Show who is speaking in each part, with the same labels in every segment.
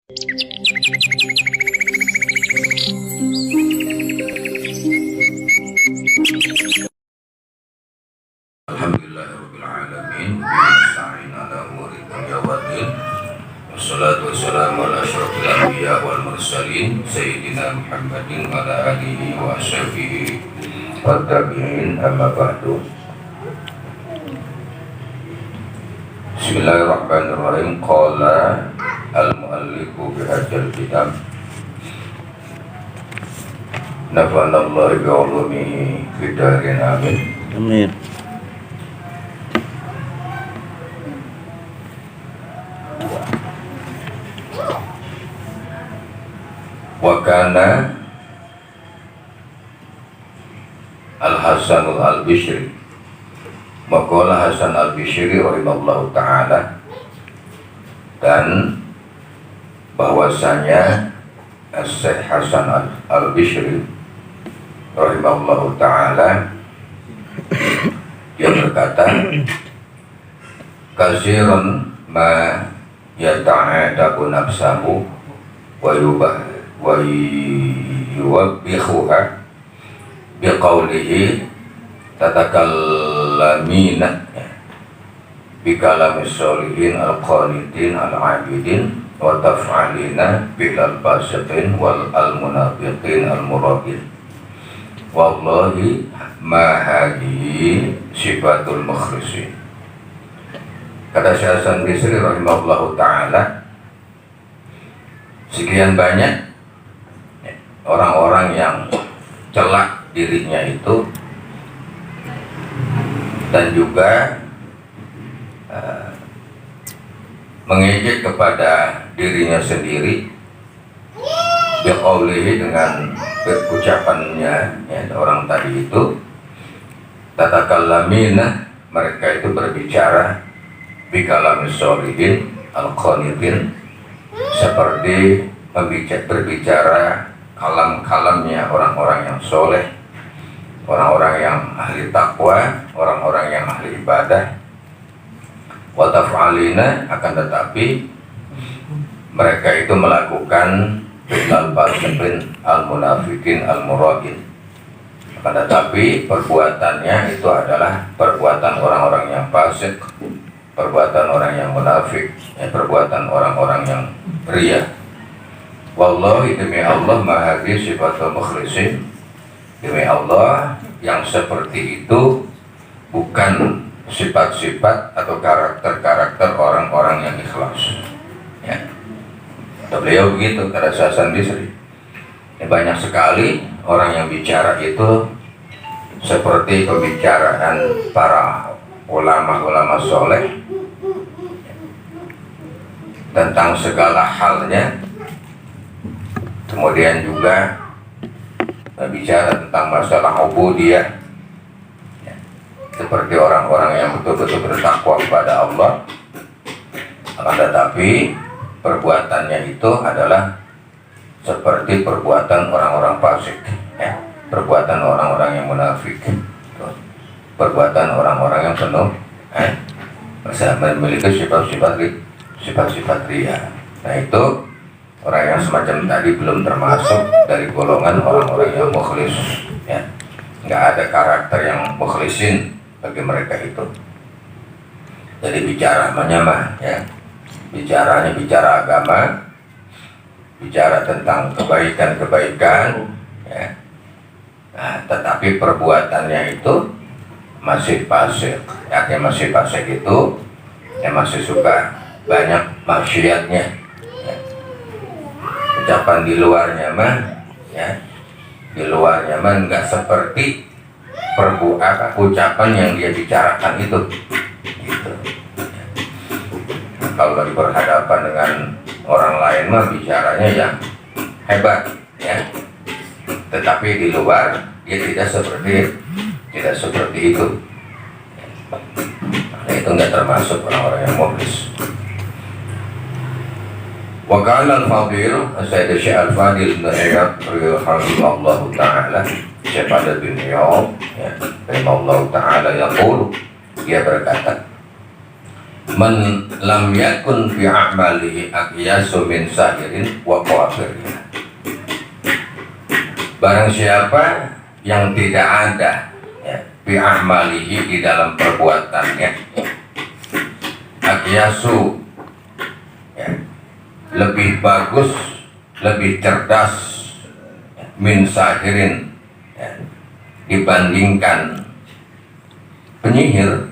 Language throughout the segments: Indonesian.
Speaker 1: Alhamdulillahirrabbilalamin. Nasta'in ala umuri dunya waddin. Wassalatu wassalamu ala asyrafil anbiya wal mursalin Sayyidina Muhammadin wa ala alihi wa ashabihi wa tabi'in amma ba'du. Bismillahirrahmanirrahim. Qala al-muallifu bihadzal kitab nafa'anallahu bi'ulumihi bidarin amin.
Speaker 2: Amin.
Speaker 1: Wa kana Al-Hasanul Al-Bishri, maqala Hasan Al-Bishri rahimahullahu ta'ala, dan bahwasanya Syekh Hasan Al-Bishri rahimahullahu ta'ala dia berkata, kasirun ma yata'adabu nafsahu wa yuwabbihuha biqaulihi tatakallamina bikalamis sholihin al-qanitin al-abidin wa taf'alina bilal fasiqin wal al-munafiqin al-murabin. Wallahi ma hadhihi sifatul mukhlisin. Kata Syekh Hasan Bisri rahimahullahu ta'ala, sekian banyak orang-orang yang celak dirinya itu dan juga mengejek kepada dirinya sendiri biqaulihi, dengan ucapannya, ya, orang tadi itu tatakallamina, mereka itu berbicara bikalamis sholihin al-qanitin, seperti berbicara kalam-kalamnya orang-orang yang soleh, orang-orang yang ahli takwa, orang-orang yang ahli ibadah. Wa taf'alina, akan tetapi mereka itu melakukan bilal fasiqin al-munafiqin al-murabin, akan tetapi perbuatannya itu adalah perbuatan orang-orang yang fasik, perbuatan orang yang munafik, perbuatan orang-orang yang ria. Wallahi, demi Allah, mahadhi sifatul mukhlisin, demi Allah, yang seperti itu bukan sifat-sifat atau karakter-karakter orang-orang yang ikhlas, ya. Beliau begitu, kata Syekh Hasan Bisri. Banyak sekali orang yang bicara itu seperti pembicaraan para ulama-ulama soleh tentang segala halnya, kemudian juga bicara tentang masalah ubudiyah, ya, seperti orang-orang yang betul-betul bertakwa kepada Allah, akan tetapi perbuatannya itu adalah seperti perbuatan orang-orang fasik, ya, perbuatan orang-orang yang munafik, perbuatan orang-orang yang penuh memiliki sifat-sifat ria. Nah, itu orang yang semacam tadi belum termasuk dari golongan orang-orang yang mukhlis, ya. Nggak ada karakter yang mukhlisin bagi mereka itu. Jadi bicara menyamah, ya, bicaranya bicara agama, bicara tentang kebaikan-kebaikan, ya. Nah, tetapi perbuatannya itu masih fasik. Artinya masih fasik itu, ya, masih suka banyak maksiatnya, ya. Ucapan di luarnya mah, ya, di luarnya mah nggak seperti ucapan yang dia bicarakan itu, gitu. Nah, kalau berhadapan dengan orang lain mah bicaranya yang hebat, ya, tetapi di luar dia tidak seperti itu. Nah, itu nggak termasuk orang-orang yang mukhlis. Wa qala al-fadil Sayyid Syekh Al-Fadil bin Iyad rahimahullahu ta'ala, Syekh Fadil bin Iyad, ya, rahimahullahu ta'ala, yaqulu, dia berkata, Man lam yakun fi a'malihi aqyasu min sahirin wa qafirin. Barang siapa yang tidak ada ya, fi a'malihi di dalam perbuatannya aqyasu ya, lebih bagus, lebih cerdas ya, min sahirin ya, dibandingkan penyihir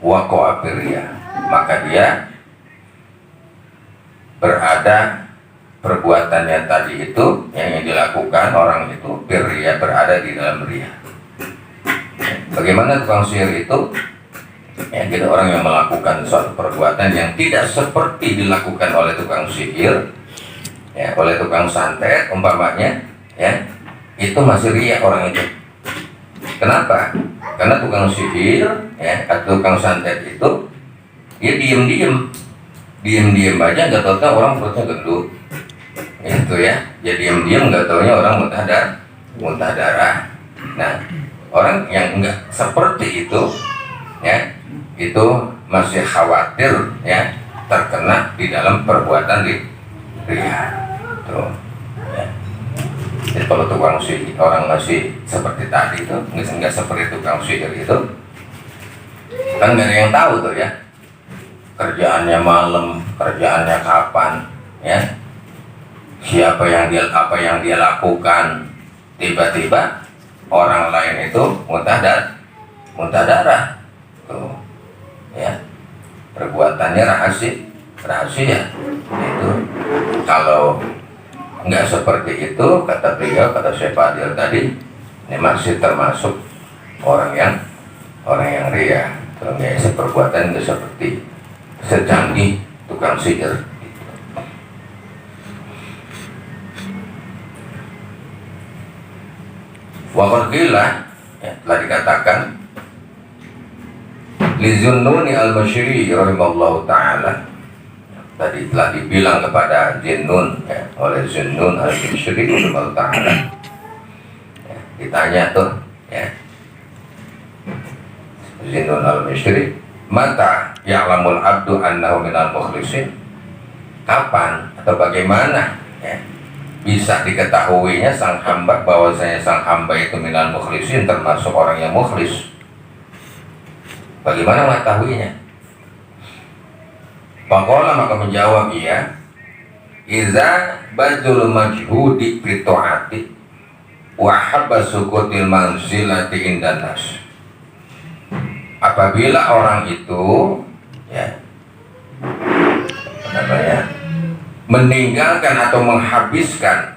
Speaker 1: wa qafirin, maka dia berada perbuatannya tadi itu yang dilakukan orang itu ria, berada di dalam ria. Bagaimana tukang sihir itu? Ya, jadi orang yang melakukan suatu perbuatan yang tidak seperti dilakukan oleh tukang sihir, ya, oleh tukang santet umpamanya, ya, itu masih ria orang itu. Kenapa? Karena tukang sihir ya, atau tukang santet itu dia diem aja, nggak tahu orang perutnya gendut, itu ya, dia diem nggak taunya orang muntah darah. Nah, orang yang nggak seperti itu ya, itu masih khawatir ya terkena di dalam perbuatan ria. Tuh. Jadi kalau tukang sihir orang masih seperti tadi itu, nggak seperti tukang sihir itu, kan nggak ada yang tahu tuh ya, kerjaannya malam, kerjaannya kapan, ya, siapa yang dia apa yang dia lakukan, tiba-tiba orang lain itu muntah darah, tuh, ya, perbuatannya rahasia, itu kalau nggak seperti itu, kata beliau, kata Syekh Fadil tadi, ini masih termasuk orang yang ria. Kalau nggak perbuatan nggak seperti secanggih tukang sihir. Wa qila ya, telah dikatakan li Zunnuni al-Masyri rahimallahu ta'ala, tadi telah dibilang kepada Zinnun ya, oleh Zunnun al-Masyri rahimallahu ta'ala ya, ditanya tuh ya, Zinnun al-Masyri, mata ya'lamul abdu annahu minal mukhlisin, kapan atau bagaimana ya, bisa diketahuinya sang hamba bahwasanya sang hamba itu minal mukhlisin, termasuk orang yang mukhlis. Bagaimana mengetahuinya? Faqala, maka menjawab ia, iza badul majhudi fi ta'ati wa habba sukutil manzilati indan nas. Apabila orang itu ya meninggalkan atau menghabiskan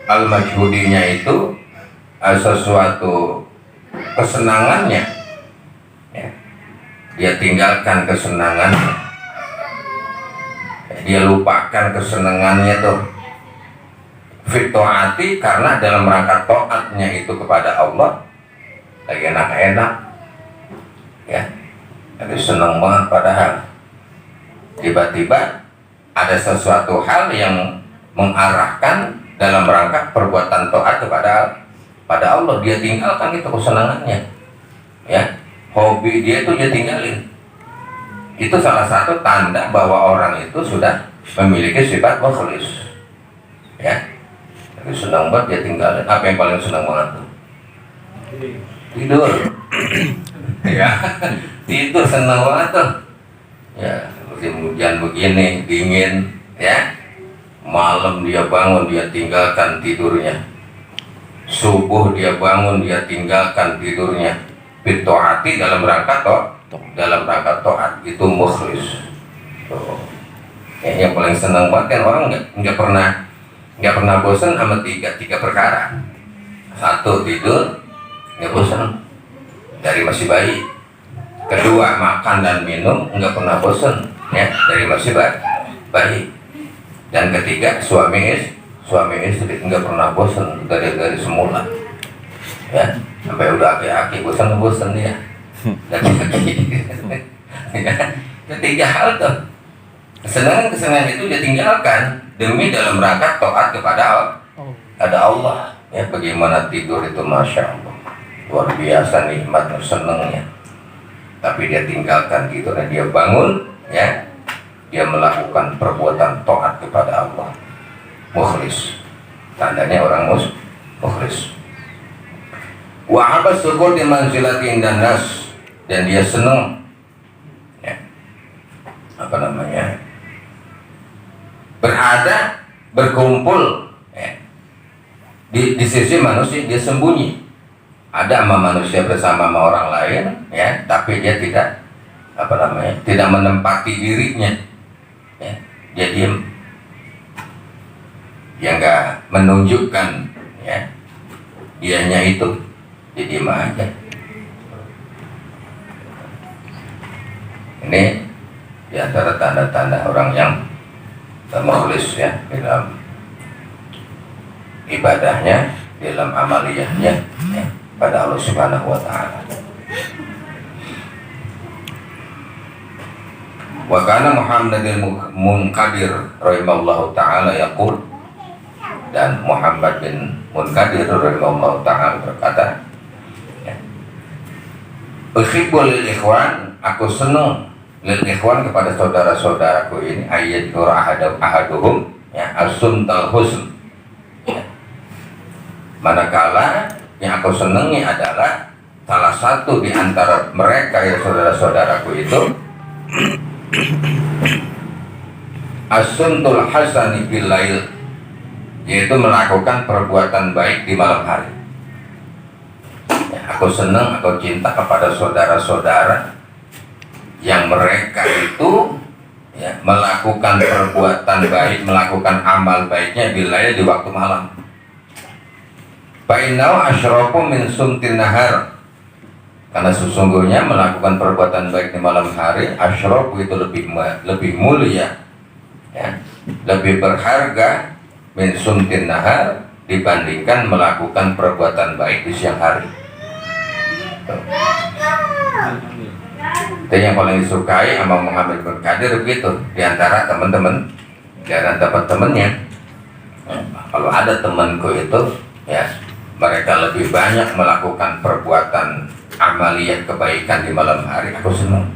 Speaker 1: al-majhudinya itu sesuatu kesenangannya ya, dia tinggalkan kesenangannya, dia lupakan kesenangannya tuh fitoati, karena dalam rangka taatnya itu kepada Allah lagi enak-enak ya, lagi senang banget, padahal tiba-tiba ada sesuatu hal yang mengarahkan dalam rangka perbuatan taat kepada Allah, dia tinggalkan itu kesenangannya ya, hobi dia itu dia tinggalin. Itu salah satu tanda bahwa orang itu sudah memiliki sifat mukhlis ya. Tapi senang banget dia tinggalin. Apa yang paling senang banget tuh? Tidur ya, tidur senang banget tuh ya. Musim hujan begini dingin ya, malam dia bangun dia tinggalkan tidurnya, subuh dia bangun dia tinggalkan tidurnya, fitoati dalam rangka taat, itu mukhlis. Yang paling senang banget kan orang nggak pernah bosan sama tiga perkara. Satu, tidur nggak bosan dari masih bayi. Kedua, makan dan minum nggak pernah bosan ya, dari masih bayi. Dan ketiga, suami istri nggak pernah bosan dari semula ya, sampai udah aki-aki bosan dia. Ketiga hal tuh, kesenangan itu dia tinggalkan demi dalam rangka taat kepada Allah ya. Bagaimana tidur itu, masya Allah, luar biasa nikmat senangnya tapi dia tinggalkan gitu dan dia bangun, ya, dia melakukan perbuatan taat kepada Allah, mukhlis. Tandanya orang mukhlis. Wa habas sukul di manzilati indan nas, dan dia senang, ya, berada, berkumpul, ya, di sisi manusia. Dia sembunyi, ada sama manusia bersama sama orang lain, ya, tapi dia tidak tidak menempati dirinya, ya, dia diam, dia nggak menunjukkan, ya, dianya itu, dia diam aja. Ini di antara tanda-tanda orang yang mukhlis, ya, dalam ibadahnya, dalam amaliyahnya, ya, pada Allah Subhanahu wa ta'ala. Wa kana Muhammadul Munkadir rahimallahu ta'ala yaqul, dan Muhammad bin Munkadir rahimallahu ta'ala berkata, ya, uhibbul lil ikhwan, aku senang lil ikhwan kepada saudara-saudaraku ini, ayat ahaduhum, ya, as-sumtal husn, ya. Manakala yang aku senangi adalah salah satu di antara mereka, ya, saudara-saudaraku itu, as-suntul hasani bil lail, yaitu melakukan perbuatan baik di malam hari. Ya, aku senang, aku cinta kepada saudara-saudara yang mereka itu, ya, melakukan perbuatan baik, melakukan amal baiknya bil lail, di waktu malam. Fainau asyrafu min sumtin nahar, karena sesungguhnya melakukan perbuatan baik di malam hari, asyrafu itu lebih mulia, ya, lebih berharga min sumtin nahar, dibandingkan melakukan perbuatan baik di siang hari. Itu yang paling disukai sama Muhammad bin Qadir begitu, di antara teman-teman, di antara temannya. Kalau ada temanku itu, ya, mereka lebih banyak melakukan perbuatan amaliyah kebaikan di malam hari, aku senang.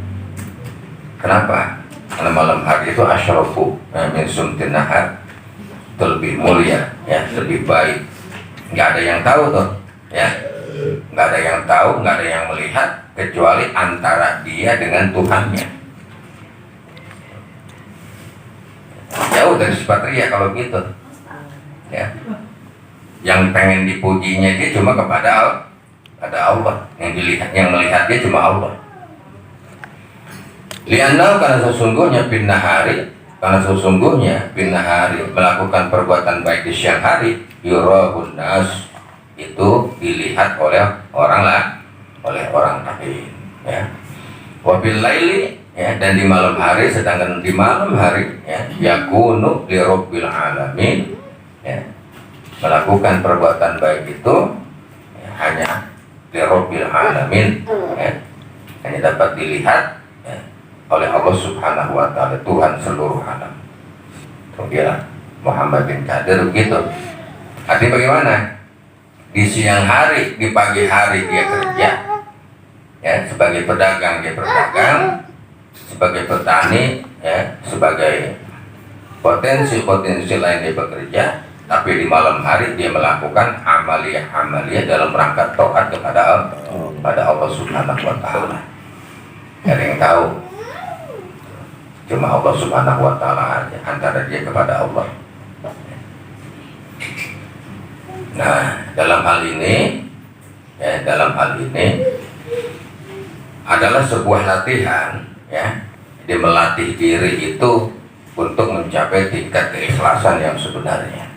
Speaker 1: Kenapa? Karena malam hari itu asyrafu min sumtin nahar, itu lebih mulia, ya, lebih baik. Nggak ada yang tahu tuh, ya, nggak ada yang tahu, nggak ada yang melihat kecuali antara dia dengan Tuhannya. Jauh dari sifat riya kalau gitu, ya. Yang pengen dipujinya dia cuma kepada Allah, yang melihat dia cuma Allah. Lianna, karena sesungguhnya bin nahari, melakukan perbuatan baik di siang hari, yurahun nas, itu dilihat oleh orang lain, ya. Wabil laili, ya, dan di malam hari, sedangkan di malam hari, ya, yakunu li rabbil alamin, ya, melakukan perbuatan baik itu, ya, hanya li rabbil alamin, ya, hanya dapat dilihat, ya, oleh Allah Subhanahu wa ta'ala, Tuhan seluruh alam. Kemudian Muhammad bin Qadir begitu. Artinya bagaimana? Di siang hari, di pagi hari dia kerja, ya, sebagai pedagang dia berdagang, sebagai petani, ya, sebagai potensi lain dia bekerja, tapi di malam hari dia melakukan amaliyah dalam rangka taat kepada Allah Subhanahu wa ta'ala. Ada yang tahu, cuma Allah Subhanahu wa ta'ala aja, antara dia kepada Allah. Nah, dalam hal ini adalah sebuah latihan, ya. Dia melatih diri itu untuk mencapai tingkat keikhlasan yang sebenarnya.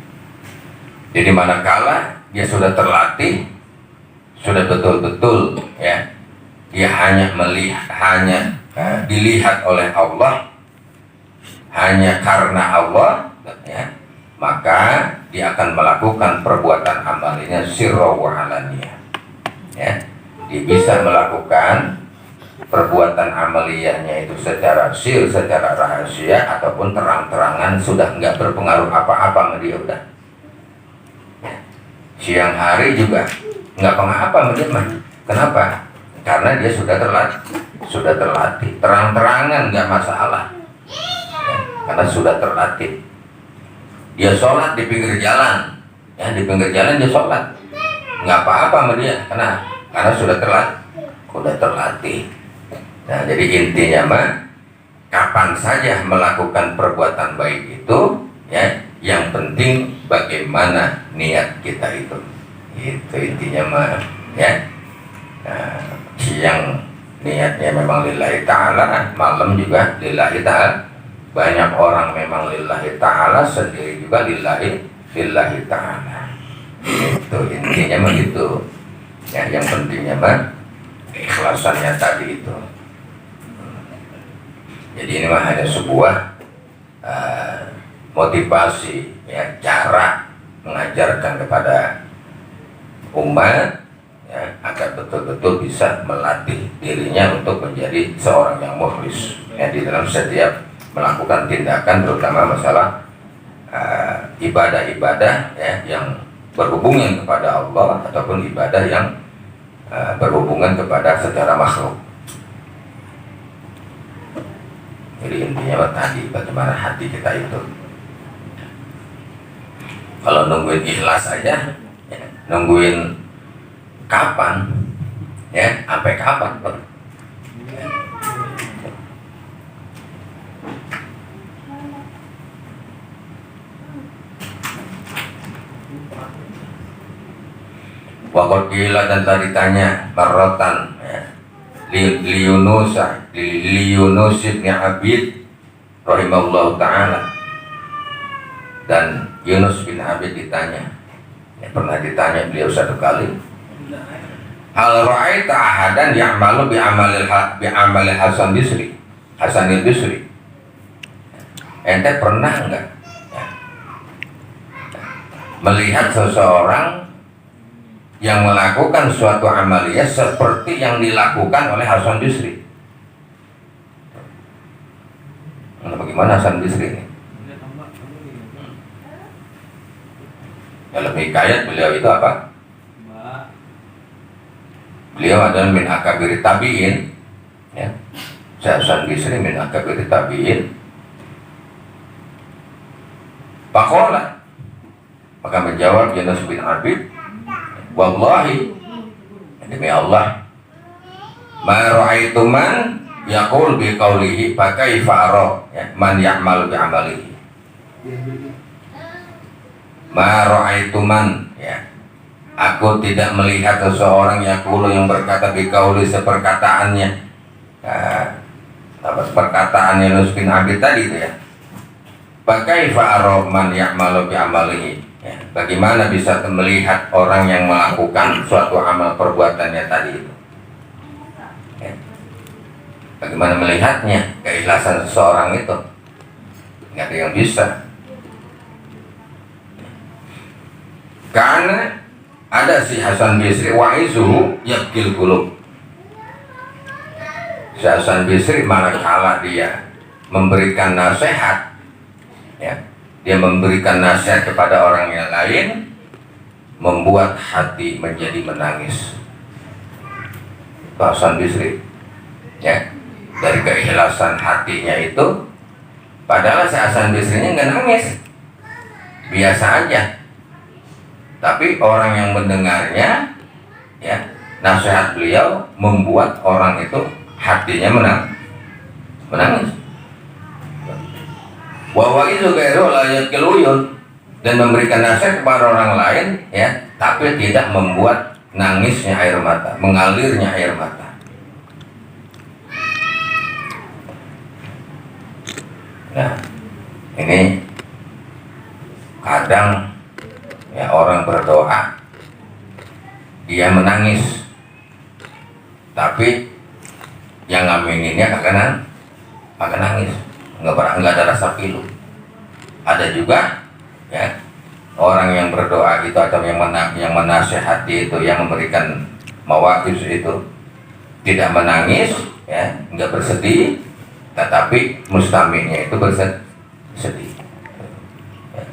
Speaker 1: Jadi manakala dia sudah terlatih, sudah betul-betul, ya, dia hanya dilihat oleh Allah, hanya karena Allah, ya, maka dia akan melakukan perbuatan amalnya sirra wa alaniyah, ya. Dia bisa melakukan perbuatan amaliyahnya itu secara secara rahasia ataupun terang-terangan, sudah nggak berpengaruh apa-apa sama dia, udah. Siang hari juga nggak apa-apa sama dia, mah. Kenapa? Karena dia sudah sudah terlatih. Terang-terangan nggak masalah, ya, karena sudah terlatih. Dia sholat di pinggir jalan, ya, di pinggir jalan dia sholat, nggak apa-apa sama dia, karena sudah terlatih. Nah, jadi intinya mah kapan saja melakukan perbuatan baik itu, ya, yang penting bagaimana niat kita itu intinya mah, ya. Nah, siang niatnya memang lillahi ta'ala, malam juga lillahi ta'ala. Banyak orang memang lillahi ta'ala, sendiri juga lillahi ta'ala. Itu intinya mah gitu, ya. Yang pentingnya mah keikhlasannya tadi itu. Jadi ini mah hanya sebuah motivasi, ya, cara mengajarkan kepada umat, ya, agar betul-betul bisa melatih dirinya untuk menjadi seorang yang mukhlis, ya, di dalam setiap melakukan tindakan, terutama masalah ibadah-ibadah, ya, yang berhubungan kepada Allah ataupun ibadah yang berhubungan kepada secara makhluk. Jadi intinya tadi bagaimana hati kita itu. Kalau nungguin ikhlas aja, ya, nungguin kapan, ya, sampai kapan, ya. Waktu gila dan tadi tanya Marrotan, ya, Yunus bin Abid rahimahullah ta'ala. Dan Yunus bin Abid ditanya, ya, pernah ditanya beliau satu kali, hal ra'aita ahadan ya'malu bi'amali Hasan Bisri. Ente pernah enggak, ya, melihat seseorang yang melakukan suatu amaliyah seperti yang dilakukan oleh Hasan Bisri? Nah, bagaimana Hasan Bisri ini? Dalam hikayat beliau itu apa? Beliau adalah min akabiri tabi'in, ya. Hasan Bisri min akabiri tabi'in. Faqala, maka menjawab Yunus bin Abid, wallahi, demi Allah, ma ra'aitu man yaqul bi qawlihi fa kaifa ara, ya, man ya'malu bi amalihi. Ma ra'aitu man, ya, aku tidak melihat seseorang yaqulu yang berkata bi qawli seperkataannya. Apa perkataan Yunus bin Abid tadi itu, ya. Fa kaifa ara man ya'malu bi amalihi. Ya, bagaimana bisa melihat orang yang melakukan suatu amal perbuatannya tadi itu, ya. Bagaimana melihatnya, keikhlasan seseorang itu, nggak ada yang bisa. Karena ada si Hasan Bisri wa'izuhu yabkil qulub. Si Hasan Bisri manakala dia memberikan nasihat, ya, dia memberikan nasihat kepada orang yang lain, membuat hati menjadi menangis. Hasan Bisri, ya, dari keikhlasan hatinya itu, padahal si Hasan Bisrinya nggak nangis, biasa aja, tapi orang yang mendengarnya, ya, nasihat beliau membuat orang itu hatinya menangis. Bahwa itu gairu layat keluyun, dan memberikan nasihat kepada orang lain, ya, tapi tidak membuat nangisnya air mata, mengalirnya air mata. Nah, ini kadang, ya, orang berdoa dia menangis, tapi yang ngamininnya kagak nangis, nggak ada rasa pilu. Ada juga, ya, orang yang berdoa itu atau yang menasehati itu, yang memberikan mawaqif itu, tidak menangis, ya, nggak bersedih, tetapi mustami'nya itu bersedih. Ya.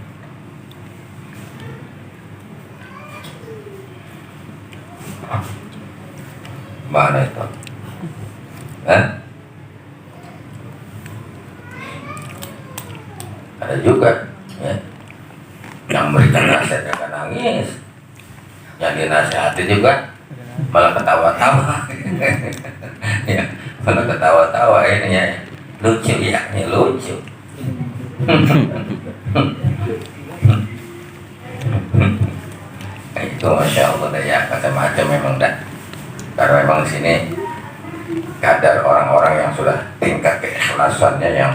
Speaker 1: Mana itu? Hah? Ada juga ya, yang berikan nasihat jangan nangis, yang dinasihati juga malah ketawa-tawa. Ya, malah ketawa-tawa ini ya, lucu ya, ini lucu. Nah, itu masya Allah dah ya, macam-macam memang dah. Karena memang di sini kadar orang-orang yang sudah tingkat keikhlasannya, yang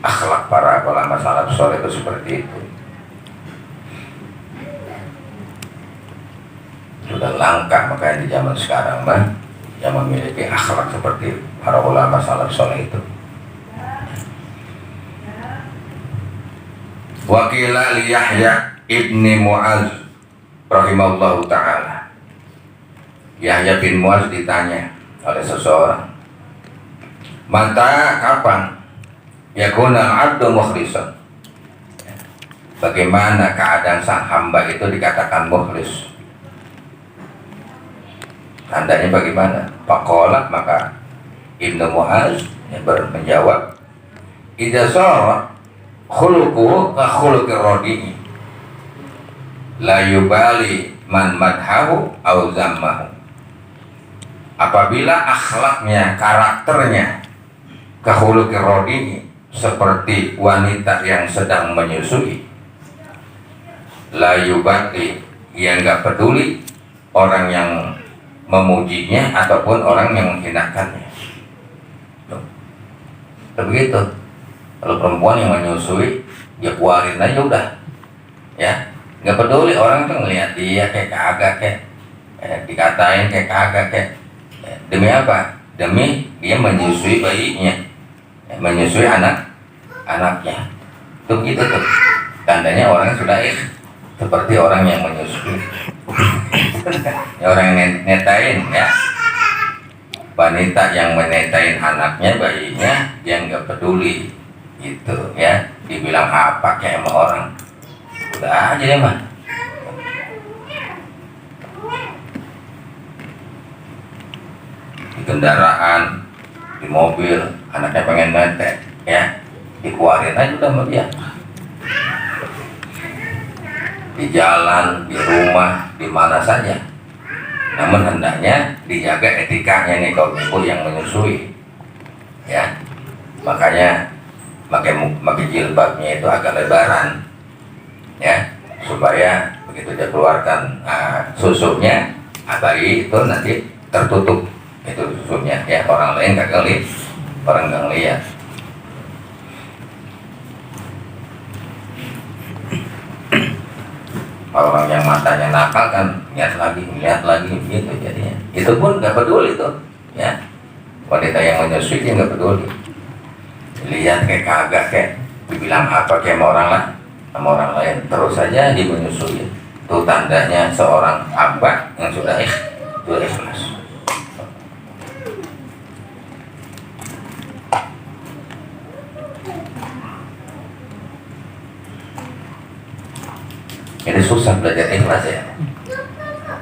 Speaker 1: akhlak para ulama salaf soleh itu seperti itu. Sudah langka makanya di zaman sekarang mah yang memiliki akhlak seperti para ulama salaf soleh itu. Wakila li Yahya ibni Mu'az rahimahullahu ta'ala. Yahya bin Mu'az ditanya oleh seseorang, mata kapan yakuna al-abdu mukhlisan, bagaimana keadaan sang hamba itu dikatakan mukhlis, tandanya bagaimana? Faqala, maka Ibnu Mu'az menjawab, idza sara khuluquhu ka khuluqir radi'i la yubali man madhahu au zammahu. Apabila akhlaknya, karakternya ka khuluqir radi'i, seperti wanita yang sedang menyusui, la yubali, yang enggak peduli orang yang memujinya ataupun orang yang menghinakannya. Begitu. Kalau perempuan yang menyusui, ya keluarin aja udah, ya, nggak peduli orang tuh ngelihat dia kayak kagak kayak, dikatain kayak kagak kayak, demi apa? Demi dia menyusui bayinya, menyusui anaknya. Tuh gitu tuh, tandanya orang sudah seperti orang yang menyusui. Ya, orang yang netain ya, wanita yang menetain anaknya, bayinya, dia nggak peduli gitu ya, dibilang apa kayak sama orang, udah aja deh mah. Di kendaraan, di mobil, anaknya pengen netek ya, dikeluarin aja udah sama dia. Di jalan, di rumah, di mana saja. Namun hendaknya dijaga etikanya nih kaum ibu yang menyusui ya. Makanya pakai jilbabnya itu agak lebaran ya, supaya begitu dia keluarkan susunya, bayi itu nanti tertutup itu susunya ya, orang lain nggak lihat. Orang yang matanya nakal kan lihat lagi gitu jadinya. Itu pun nggak peduli tuh ya, wanita yang menyusui dia nggak peduli, lihat kayak kagak kayak, dibilang apa kayak sama orang lain, terus saja dia menyusui. Itu tandanya seorang hamba yang sudah ikhlas. Ini susah belajar ikhlas ya.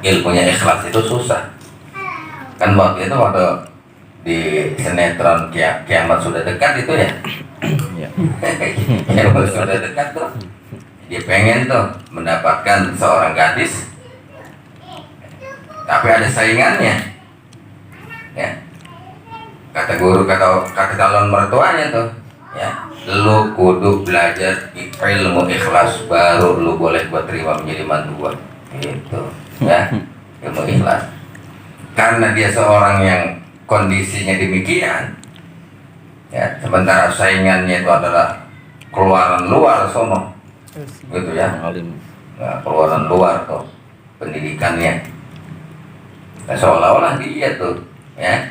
Speaker 1: Ilmunya ikhlas itu susah. Kan waktu di sinetron kiamat sudah dekat itu ya. Kiamat sudah dekat tuh. Dia pengen tuh mendapatkan seorang gadis, tapi ada saingannya. Ya. Kata guru, kata calon mertuanya tuh, ya, lu kudu belajar ilmu ikhlas baru lu boleh gua terima menjadi mantu gua. Gitu. Ya, ilmu ikhlas. Karena dia seorang yang kondisinya demikian, ya, sementara saingannya itu adalah keluaran luar sono, gitu ya, nah, keluaran luar tuh pendidikannya, nah, seolah-olah dia tuh ya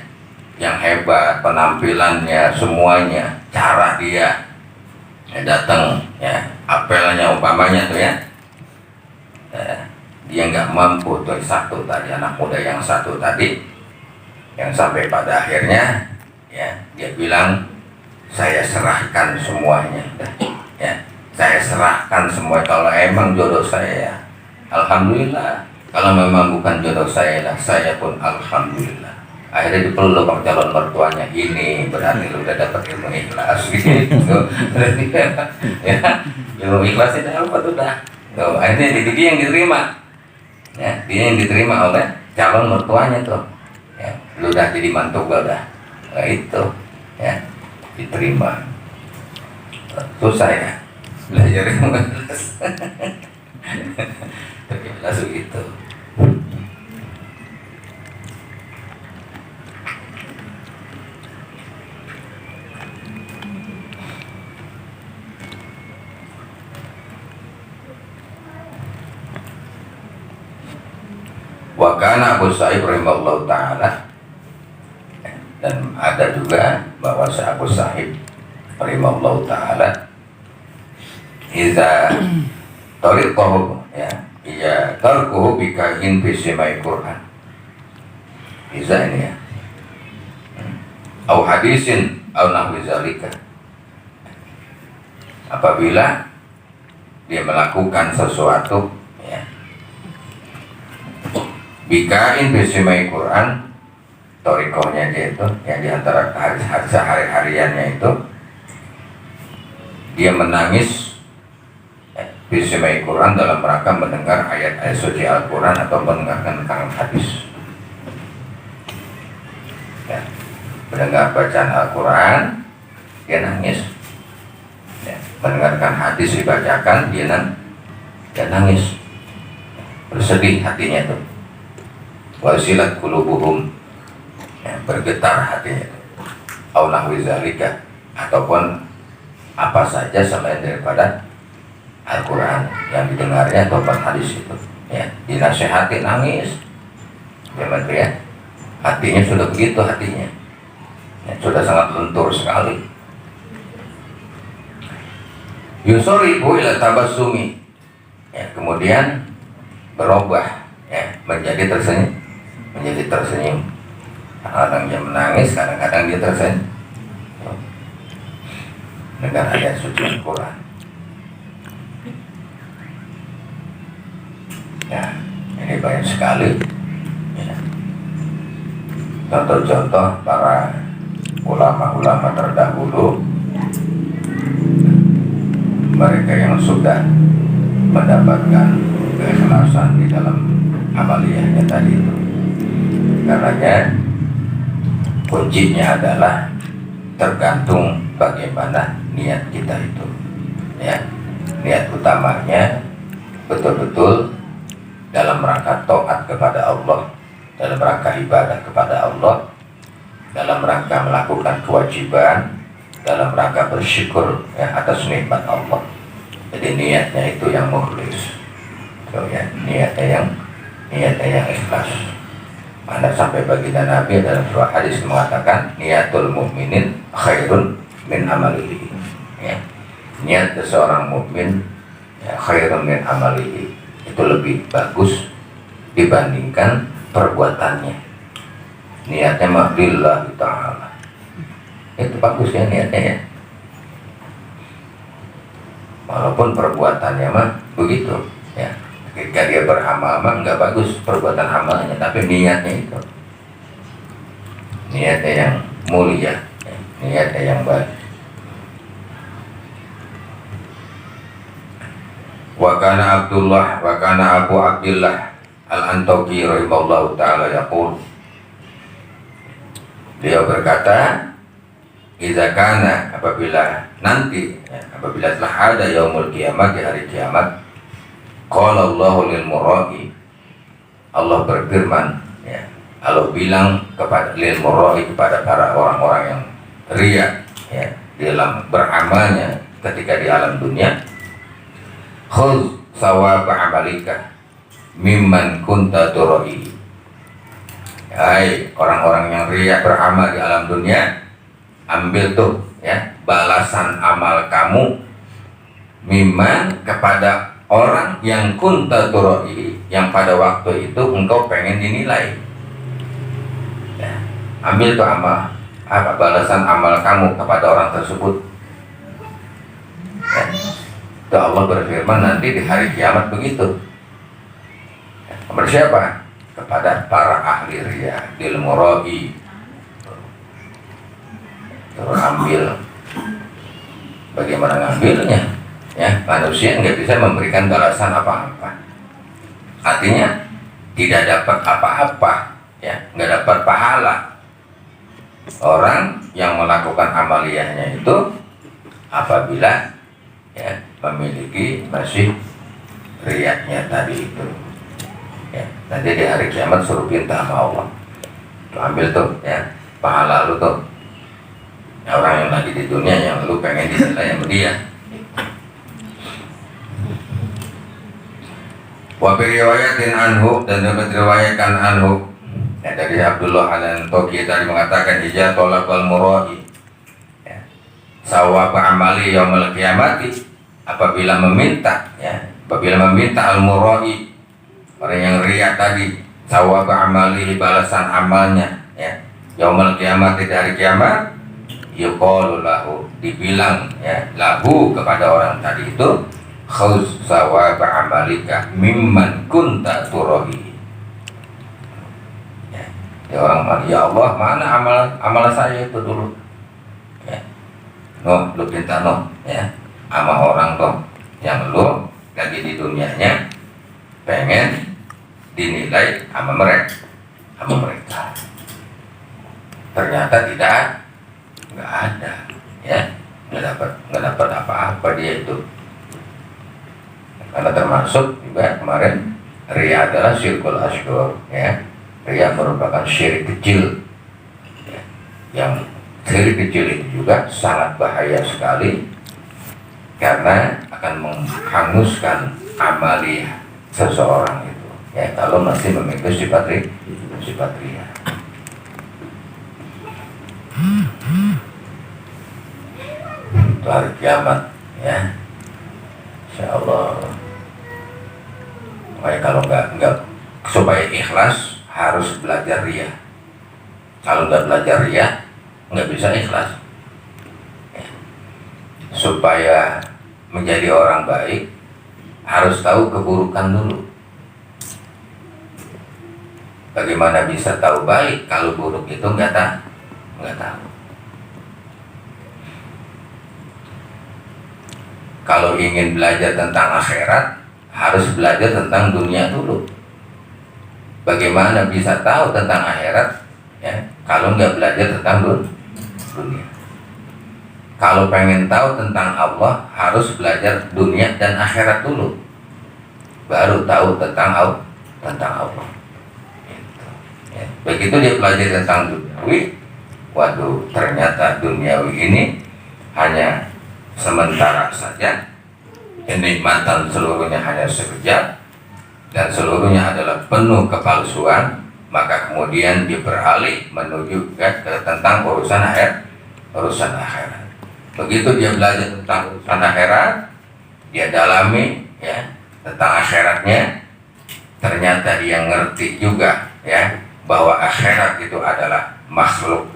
Speaker 1: yang hebat, penampilannya, semuanya, cara dia datang ya, apelnya umpamanya tuh ya, dia nggak mampu tuh satu tadi, anak muda yang satu tadi, yang sampai pada akhirnya ya dia bilang, saya serahkan semuanya ya, saya serahkan semua, kalau emang jodoh saya alhamdulillah, kalau memang bukan jodoh saya pun alhamdulillah. akhirnya dipeluk sama calon mertuanya, ini berarti lu udah dapat ilmu ikhlas gitu. Berarti ya ilmu ikhlas itu apa tuh dah. Tuh, akhirnya dia yang diterima, ya dia yang diterima oleh calon mertuanya tuh, ya lu udah jadi mantu gua dah, nah, itu ya diterima. Susah ya belajar ilmu ikhlas. Tapi langsung itu. Wa kana Abu Sa'id rahimahullah ta'ala, dan ada juga bahwa Abu Sa'id rahimahullah ta'ala iza tariqahu ya iya tarkuhu bikahin bisimai Qur'an, iza ini ya au hadisin au nahwi zalika, apabila dia melakukan sesuatu ya bikain bisimai Quran, torikohnya dia itu yang diantara hari-hariannya itu dia menangis bisimai Quran dalam rangka mendengar ayat-ayat suci Al-Quran atau mendengarkan hadis ya, mendengar bacaan Al-Quran dia nangis ya, mendengarkan hadis dibacakan dia nangis, bersedih hatinya itu, wasilat qulubuhum ya, bergetar hatinya, au nahwi zalika, ataupun apa saja selain daripada Al-Quran yang didengarnya ataupun hadis itu ya, dinasehati nangis ya, ya hatinya sudah begitu, hatinya ya, sudah sangat lentur sekali. Yusoribu ila tabassumi ya, kemudian berubah ya menjadi tersenyum, kadang-kadang dia menangis, kadang-kadang dia tersenyum dengan ayat suci Al-Quran ya. Ini banyak sekali ya, contoh-contoh para ulama-ulama terdahulu, mereka yang sudah mendapatkan keikhlasan di dalam amaliyahnya tadi itu. Karenanya kuncinya adalah tergantung bagaimana niat kita itu ya, niat utamanya betul-betul dalam rangka taat kepada Allah, dalam rangka ibadah kepada Allah, dalam rangka melakukan kewajiban, dalam rangka bersyukur ya, atas nikmat Allah. Jadi niatnya itu yang mukhlis, so, ya, niatnya yang ikhlas. Mana sampai baginda Nabi dalam sebuah hadis mengatakan niatul mukminin khairun min amalihi ya. Niat seorang mukmin ya, khairun min amalihi, itu lebih bagus dibandingkan perbuatannya. Niatnya mahdillah ta'ala, itu bagus ya niatnya ya, walaupun perbuatannya mah begitu ya. Ketika dia beramal mah nggak bagus perbuatan amalnya, tapi niatnya itu niatnya yang mulia ya, niatnya yang baik. Wa kana Abu Abdullah Al-Antaqi rahimahullahu ta'ala yaqul, beliau berkata, iza kana, apabila nanti ya, apabila telah ada yaumul kiamat, di hari kiamat, qala Allahu lil murra'i, Allah berfirman ya, Allah bilang kepada lil murra'i, kepada para orang-orang yang riya ya, dalam beramalnya ketika di alam dunia, khudz sawab amalika mimman kunta turai, hai orang-orang yang riya beramal di alam dunia, ambil tuh ya balasan amal kamu, mimman, kepada orang yang kunta turai, yang pada waktu itu engkau pengen dinilai ya, ambil tuh amal, apa balasan amal kamu kepada orang tersebut ya. Itu Allah berfirman nanti di hari kiamat begitu ya, kepada siapa? Kepada para ahli riya, dil muroi, terus ambil. Bagaimana ngambilnya? Ya, manusia nggak bisa memberikan balasan apa-apa. Artinya tidak dapat apa-apa, ya, nggak dapat pahala. Orang yang melakukan amaliyahnya itu apabila ya memiliki masih riyaknya tadi itu. Ya, nanti di hari kiamat suruh pinta sama Allah. Tuh, ambil tuh, ya, pahala lu tuh. Ya, orang yang lagi di dunia yang lu pengen dinilai sama dia. Wa bi riwayatin anhu, dan dapat riwayatkan anhu, ya, dari Abdullah Al-Antoki tadi mengatakan ija tolakal murai, ya, sawab amali yaumil qiyamati, apabila meminta, ya, apabila meminta al-murai, orang yang riya tadi, sawab amali, balasan amalnya, ya, yaumil qiyamati, dari kiamat, yuqalu lahu, dibilang, ya, lahu kepada orang tadi itu, khuz sawab amalika mimman kunta turahi. Ya, orang, ya Allah, mana amal saya itu dulu, ya, lu pinta ya, sama orang yang lu lagi di dunianya pengen dinilai sama mereka. Ternyata nggak ada, ya, nggak dapat apa-apa dia itu. Karena termasuk juga kemarin riya adalah syirkul asghar, ya. Riya merupakan syirik kecil, ya. Yang syirik kecil itu juga sangat bahaya sekali karena akan menghanguskan amaliyah seseorang itu, ya, kalau masih memiliki sifat riya. Itu hari kiamat, ya, insyaallah. Makanya kalau nggak supaya ikhlas harus belajar riya. Kalau nggak belajar riya nggak bisa ikhlas, ya. Supaya menjadi orang baik harus tahu keburukan dulu. Bagaimana bisa tahu baik kalau buruk itu nggak tahu. Kalau ingin belajar tentang akhirat harus belajar tentang dunia dulu. Bagaimana bisa tahu tentang akhirat, ya, kalau nggak belajar tentang dunia. Kalau pengen tahu tentang Allah harus belajar dunia dan akhirat dulu, baru tahu tentang Allah. Gitu, ya. Begitu dia belajar tentang duniawi, waduh, ternyata duniawi ini hanya sementara saja. Kenikmatan seluruhnya hanya sekejap dan seluruhnya adalah penuh kepalsuan, maka kemudian dia beralih menuju ke tentang urusan akhirat. Begitu dia belajar tentang urusan akhirat, dia dalami, ya, tentang akhiratnya, ternyata dia ngerti juga, ya, bahwa akhirat itu adalah makhluk,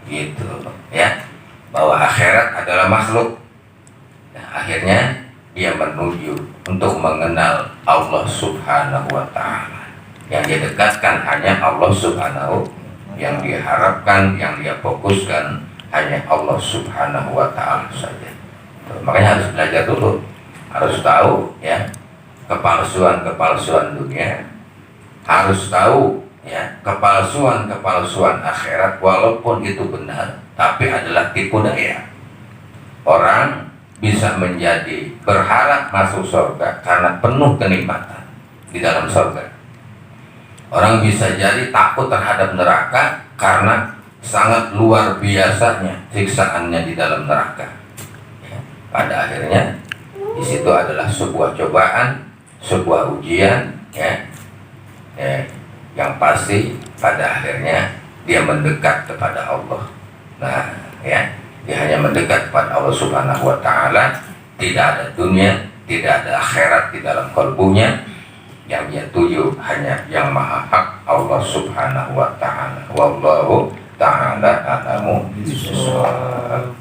Speaker 1: gitu, ya, bahwa akhirat adalah makhluk. Nah, akhirnya dia menuju untuk mengenal Allah Subhanahu wa Ta'ala. Yang dia dekatkan hanya Allah Subhanahu, yang dia harapkan, yang dia fokuskan hanya Allah Subhanahu wa Ta'ala saja. Makanya harus belajar dulu, harus tahu, ya, kepalsuan dunia, harus tahu, ya, kepalsuan akhirat, walaupun itu benar tapi adalah tipu daya. Orang bisa menjadi berharap masuk surga karena penuh kenikmatan di dalam surga. Orang bisa jadi takut terhadap neraka karena sangat luar biasanya siksaannya di dalam neraka, ya. Pada akhirnya di situ adalah sebuah cobaan, sebuah ujian, ya, yang pasti pada akhirnya dia mendekat kepada Allah. Nah, ya, dia hanya mendekat kepada Allah Subhanahu wa Ta'ala. Tidak ada dunia, tidak ada akhirat di dalam kalbunya. Yang dia tuju hanya yang maha hak, Allah Subhanahu wa Ta'ala. Wallahu ta'ala a'lamu bishawab.